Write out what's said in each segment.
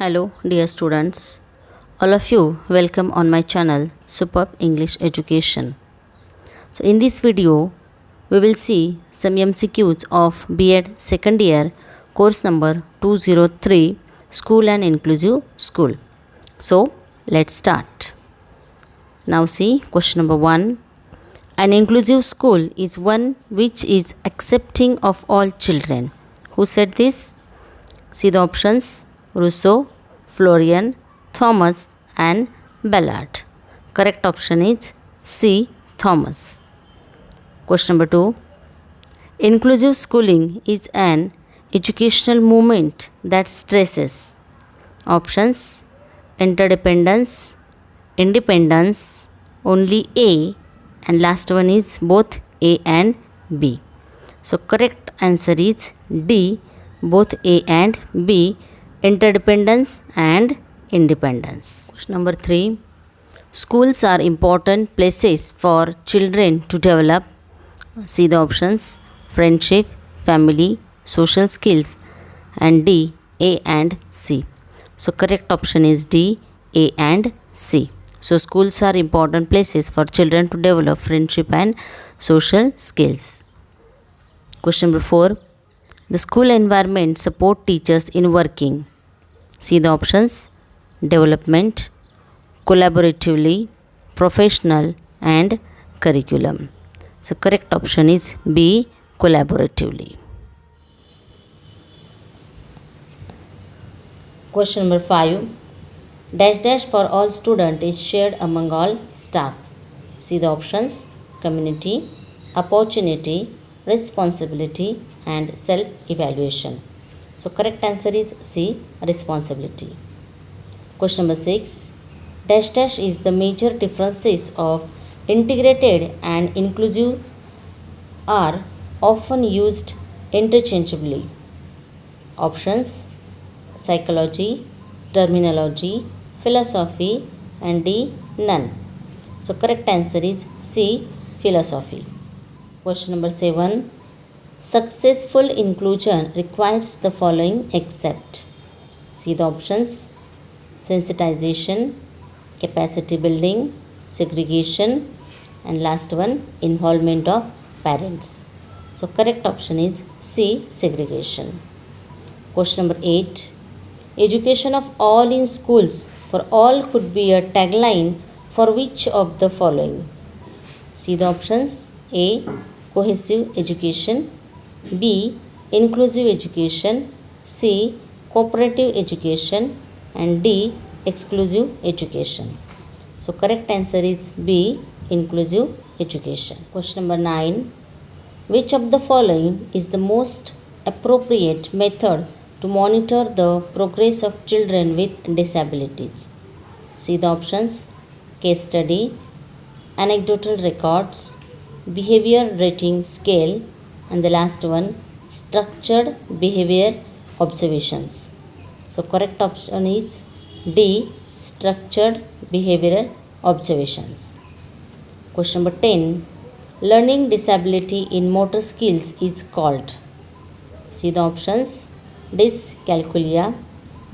Hello, dear students. All of you, welcome on my channel Superb English Education. So, in this video, we will see some MCQs of B.Ed second year course number 203 School and Inclusive School. So, let's start. Now, see question number 1. An inclusive school is one which is accepting of all children. Who said this? See the options: Rousseau, Florian, Thomas, and Ballard. Correct option is C. Thomas. Question number 2. Inclusive schooling is an educational movement that stresses options: interdependence, independence, only A, and last one is both A and B. So correct answer is D, both A and B, interdependence and independence. Question number 3. Schools are important places for children to develop. See the options: friendship, family, social skills, and D, A and C. So correct option is D, A and C. So schools are important places for children to develop friendship and social skills. Question number 4. The school environment support teachers in working. See the options: development, collaboratively, professional, and curriculum. So correct option is B, collaboratively. Question number 5. Dash dash for all student is shared among all staff. See the options: community, opportunity, responsibility, and self-evaluation. So correct answer is C, responsibility. Question number 6. Dash dash is the major differences of integrated and inclusive are often used interchangeably. Options: psychology, terminology, philosophy, and D, none. So correct answer is C, philosophy. Question number 7. Successful inclusion requires the following except. See the options: sensitization, capacity building, segregation, and last one, involvement of parents. So correct option is C, segregation. Question number 8. Education of all in schools for all could be a tagline for which of the following? See the options: A, cohesive education, B, inclusive education, C, cooperative education, and D, exclusive education. So correct answer is B, inclusive education. Question number 9. Which of the following is the most appropriate method to monitor the progress of children with disabilities? See the options: case study, anecdotal records, behavior rating scale, and the last one, structured behavior observations. So correct option is D, structured behavioral observations. Question number 10. Learning disability in motor skills is called. See the options: dyscalculia,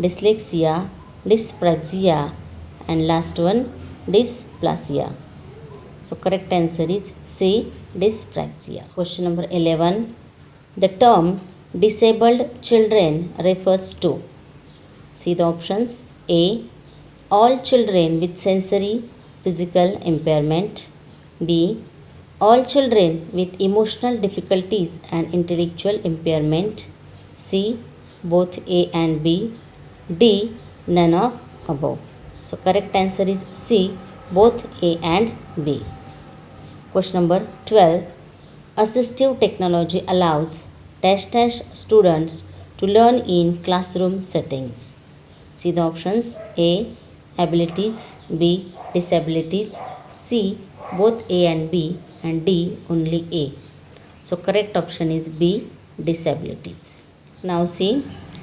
dyslexia, dyspraxia, and last one, dysplasia. So correct answer is C, dyspraxia. Question number 11. The term disabled children refers to. See the options: A, all children with sensory physical impairment, B, all children with emotional difficulties and intellectual impairment, C, both A and B, D, none of above. So correct answer is C, both A and B. Question number 12. Assistive technology allows dash dash students to learn in classroom settings. See the options: A, abilities, B, disabilities, C, both A and B, and D, only A. So correct option is B, disabilities. Now see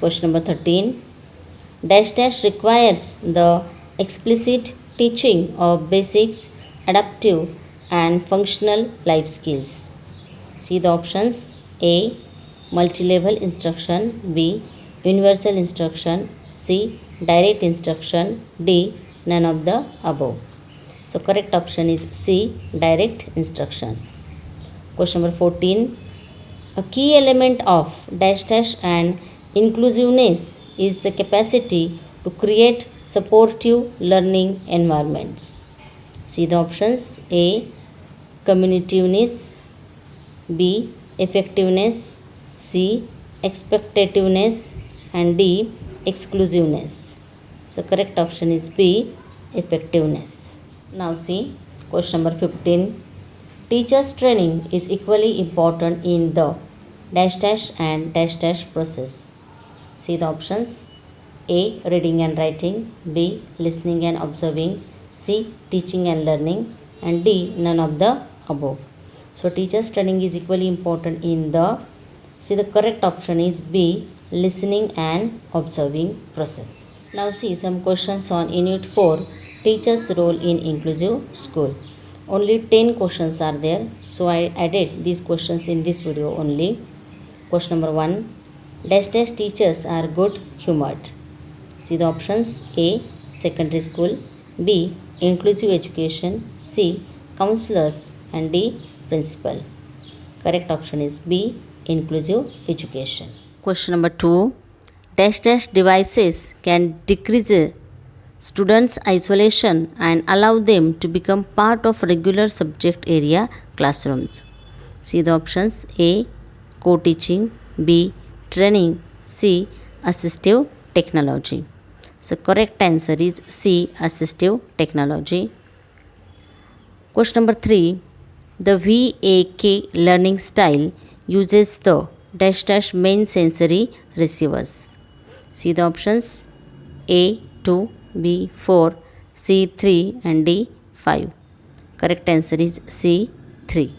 question number 13. Dash dash requires the explicit teaching of basics, adaptive, and functional life skills. See the options: A, multi-level instruction, B, universal instruction, C, C. Direct instruction, D. None of the above. So correct option is C. Direct instruction. Question number 14. A key element of dash dash and inclusiveness is the capacity to create supportive learning environments. See the options: A. Communitiveness, B. Effectiveness, C. Expectativeness, and D. Exclusiveness. So correct option is B. Effectiveness. Now see question number 15. Teachers training is equally important in the dash dash and dash dash process. See the options: A. Reading and writing, B. Listening and observing, C. Teaching and learning, and D. None of the above. So teachers training is equally important in the, see the correct option is B. Listening and observing process. Now see some questions on Unit 4, Teachers' role in inclusive school. Only 10 questions are there, so I added these questions in this video only. Question number 1. Dash dash teachers are good humored. See the options: A. Secondary school, B. Inclusive education, C. Counselors, and D. Principal. Correct option is B. Inclusive education. Question number 2. Dash dash devices can decrease students' isolation and allow them to become part of regular subject area classrooms. See the options: A. Co-teaching, B. Training, C. Assistive technology. So correct answer is C. Assistive technology. Question number 3. The VAK learning style uses the dash dash main sensory receivers. See the options: A. 2, B. 4, C. 3, and D. 5. Correct answer is C. 3.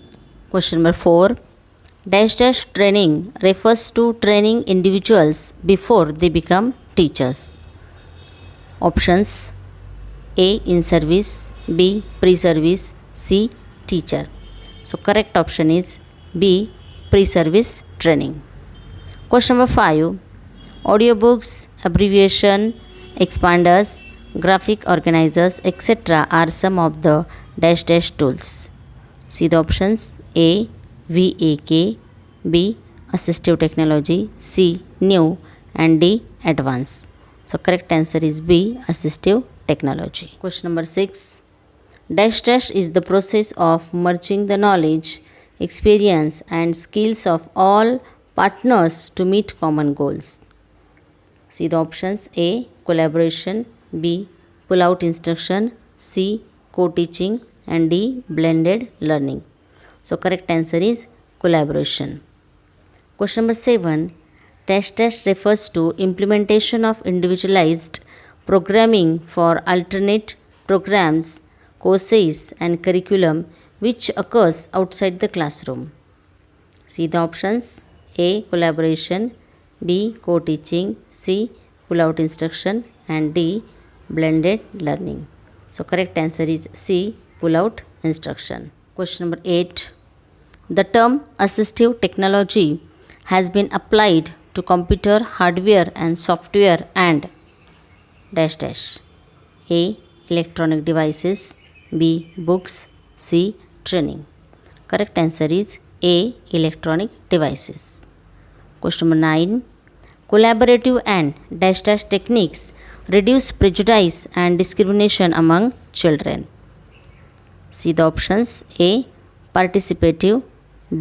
Question number 4. Dash dash training refers to training individuals before they become teachers. Options: A. In service, B. Pre-service, C. Teacher. So correct option is B. Pre-service training. Question number 5. Audiobooks, abbreviation, expanders, graphic organizers, etc. are some of the dash dash tools. See the options: A. VAK, B. Assistive technology, C. New, and D. Advanced. So correct answer is B. Assistive technology. Question number 6. Dash dash is the process of merging the knowledge, experience, and skills of all partners to meet common goals. See the options: A. Collaboration, B. Pull-out instruction, C. Co-teaching, and D. Blended learning. So correct answer is collaboration. Question number 7. Dash dash refers to implementation of individualized programming for alternate programs, courses, and curriculum which occurs outside the classroom. See the options: A. Collaboration, B. Co-teaching, C. Pull-out instruction, and D. Blended learning. So correct answer is C. Pull-out instruction. Question number 8. The term assistive technology has been applied to computer hardware and software and dash dash. A. Electronic devices, B. Books, C. Training. Correct answer is A. Electronic devices. Question number 9. Collaborative and dash dash techniques reduce prejudice and discrimination among children. See the options: A. Participative,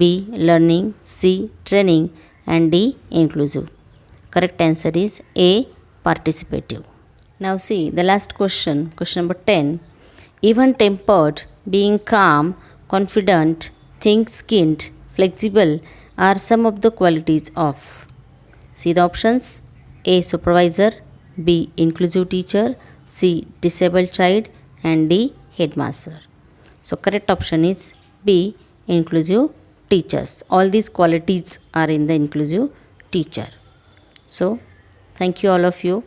B. Learning, C. Training, and D. Inclusive. Correct answer is A. Participative. Now see the last question, question number 10. Even tempered, being calm, confident, thick-skinned, flexible are some of the qualities of. See the options: A. Supervisor, B. Inclusive teacher, C. Disabled child, and D. Headmaster. So correct option is B. Inclusive teachers. All these qualities are in the inclusive teacher. So thank you all of you.